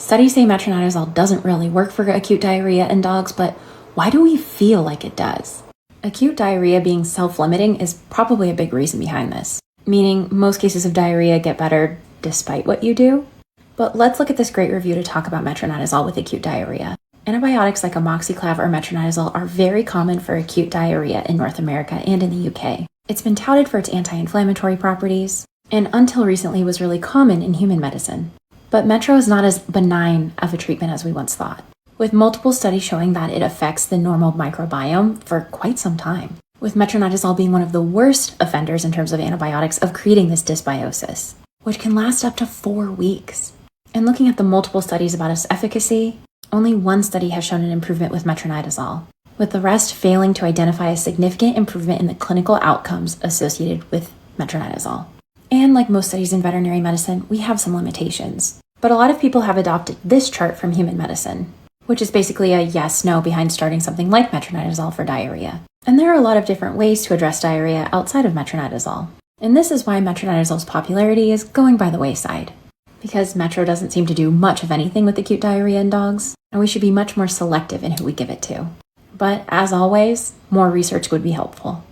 Studies say metronidazole doesn't really work for acute diarrhea in dogs, but why do we feel like it does? Acute diarrhea being self-limiting is probably a big reason behind this, meaning most cases of diarrhea get better despite what you do. But let's look at this great review to talk about metronidazole with acute diarrhea. Antibiotics like amoxiclav or metronidazole are very common for acute diarrhea in North America and in the UK. It's been touted for its anti-inflammatory properties, and until recently was really common in human medicine. But metro is not as benign of a treatment as we once thought, with multiple studies showing that it affects the normal microbiome for quite some time, with metronidazole being one of the worst offenders in terms of antibiotics of creating this dysbiosis, which can last up to 4 weeks. And looking at the multiple studies about its efficacy, only one study has shown an improvement with metronidazole, with the rest failing to identify a significant improvement in the clinical outcomes associated with metronidazole. And like most studies in veterinary medicine, we have some limitations. But a lot of people have adopted this chart from human medicine, which is basically a yes-no behind starting something like metronidazole for diarrhea. And there are a lot of different ways to address diarrhea outside of metronidazole. And this is why metronidazole's popularity is going by the wayside, because metro doesn't seem to do much of anything with acute diarrhea in dogs, and we should be much more selective in who we give it to. But as always, more research would be helpful.